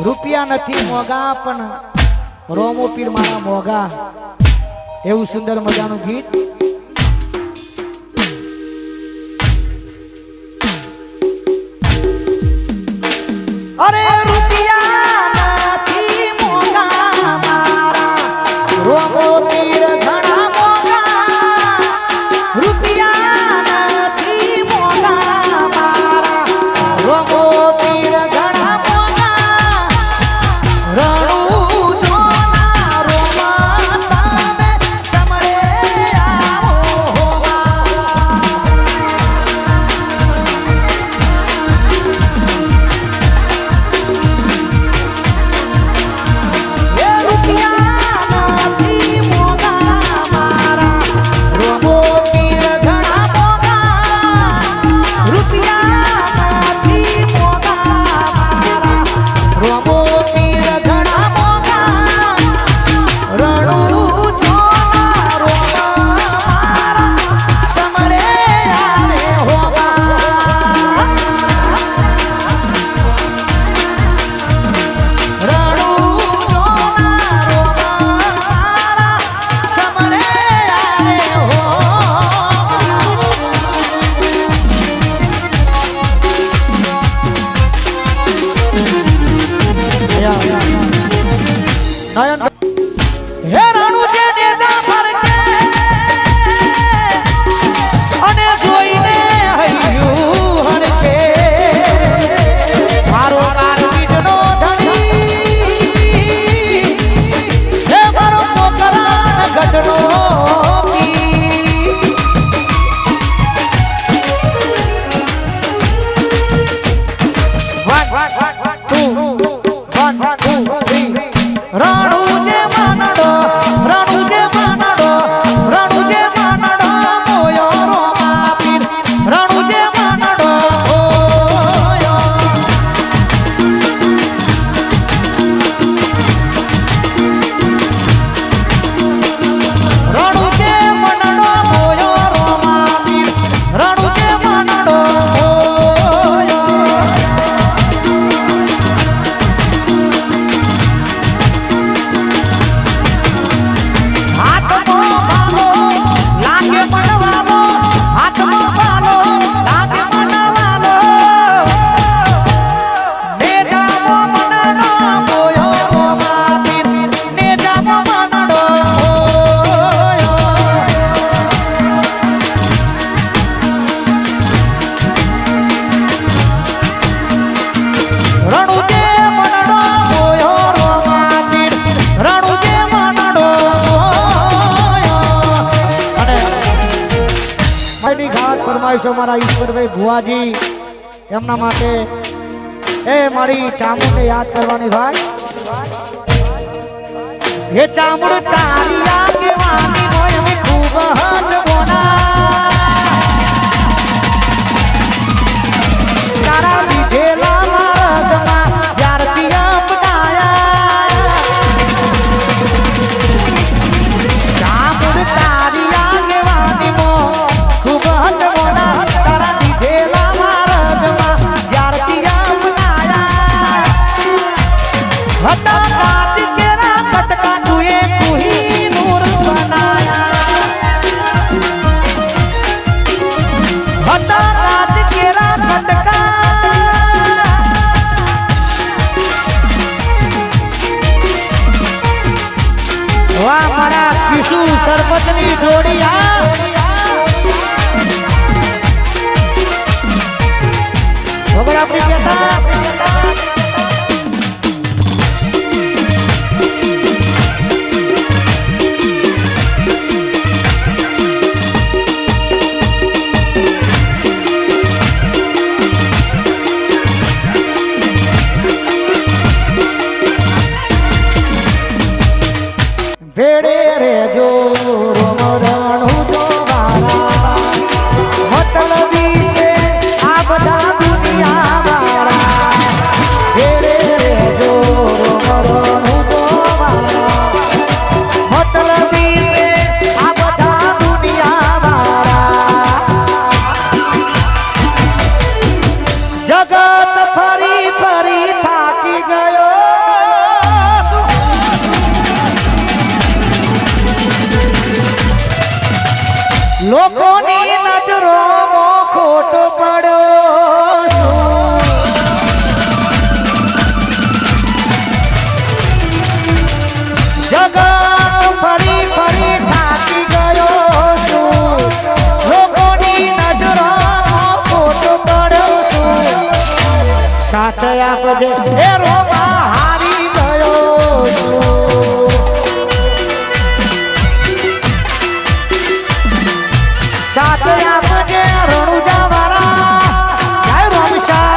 રૂપિયા નથી મોગા પણ રોમો પીર મારા મોગા એવું સુંદર મજાનું ગીત અરે રૂપિયા નથી મોગા મારા રોમો પીર ઘણા મોગા રૂપિયા નથી મોગા મારા રોમો પીર ઘણા મોગા રણુ જોના રોમા તમે સમરે આવો મારા ઈશ્વરભાઈ ભુવાજી એમના માટે એ મારી ચામુંડને યાદ કરવાની ભાઈ એ ચામુંડ તારી આગેવાની હોય અમે ખૂબ હદ બોના તારા લીધેલા માર્ગમાં જ્યારથી અપનાયા ચામુંડ તારી આગેવાની ખૂબ હદ સરપંચની જોડી વગર આપણી કહેતા ભેડે રેજો રોમરણું જો વાળા મતલબી છે આ બધા દુનિયા વાળા ભેડે રેજો રોમરણું જો વાળા મતલબી છે આ બધા દુનિયા વાળા જગત ફરી ફરી થાકી ગયો લોકોની નજરોમાં ખોટો પડ્યો છું. જગત ફરી ફરી થાકી ગયો છું. લોકોની નજરોમાં ખોટો પડ્યો છું. સાથ આપજે એ રોમા હારી ગયો છું. સાથ આપજે રણુજા વાળા જય રોમશા.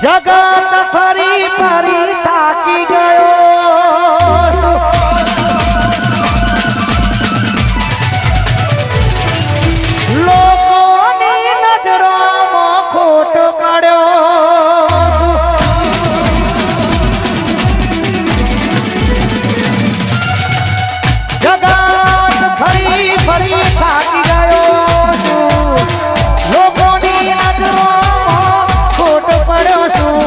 જગત ફરી ફરી થાકી ગયો છું. લોકોની નજરોમાં ખોટો પડ્યો છું. જગત ફરી ફરી થાકી ગયો છું. લોકોની નજરોમાં ખોટો પડ્યો છું.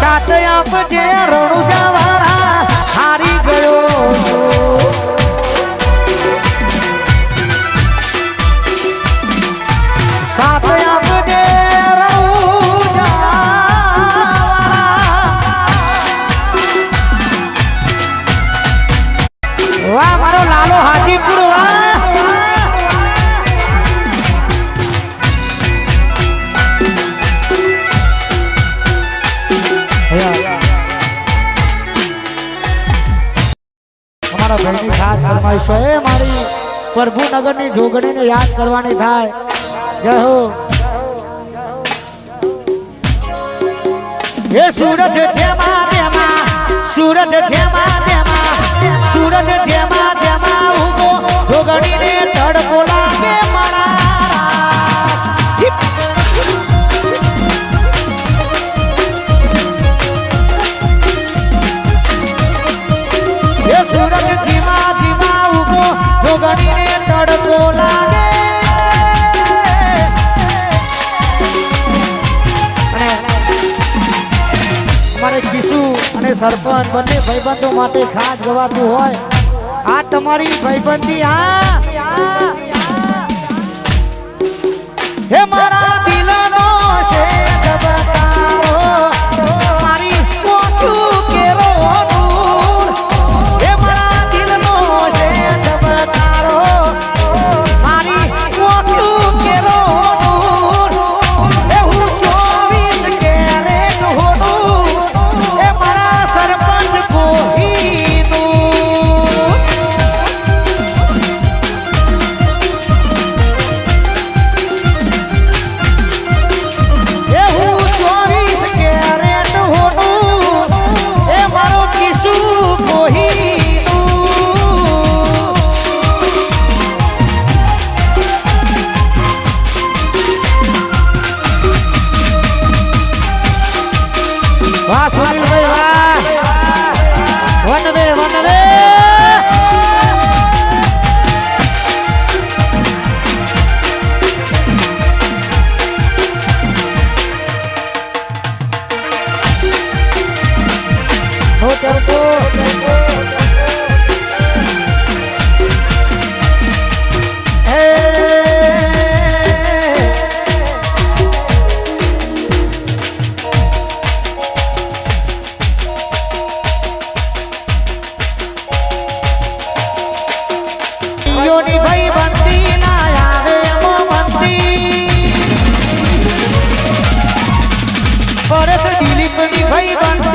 સાથ આપજે રણુજા વાળા હારી ગયો છું. સાથ આપજે રણુજા વાળા. વાહ મારો લાલો હાજીપુર વાહ. અમારા ભાઈની ખાસ ફરમાઈશ છે. મારી પ્રભુનગરની જોગણીને યાદ કરવાની થાય. જય હો. એ સૂરજ ધેમા ધેમા સૂરજ ધેમા ધેમા સૂરજ ધેમા ધેમા ઉગો જોગણીને તડકો લાગે મારા. એ સૂરજ ધીમા ધીમા ઉગો જોગણીને તડકો લાગે. અને અમારે કિશુ અને સરપંચ બંને ભાઈબંધો માટે ખાસ ગવાતું હોય. આ તમારી ભાઈબંધી. હા હે મારા દિલનો છે બતાવો મારી કોઠું કેરો દૂર. હે મારા દિલનો છે બતાવો મારી કોઠું કેરો દૂર. હે હું 24 કેરેટ હોનું. હે મારા સરપંચ કોહીનું. વાહ સુનિલભાઈ વાહ. વન વે હો ટેમ્પો યોની ભાઈ બંતી ના આવે એમો બંતી પરત દિલીપ ની ભાઈ બંતી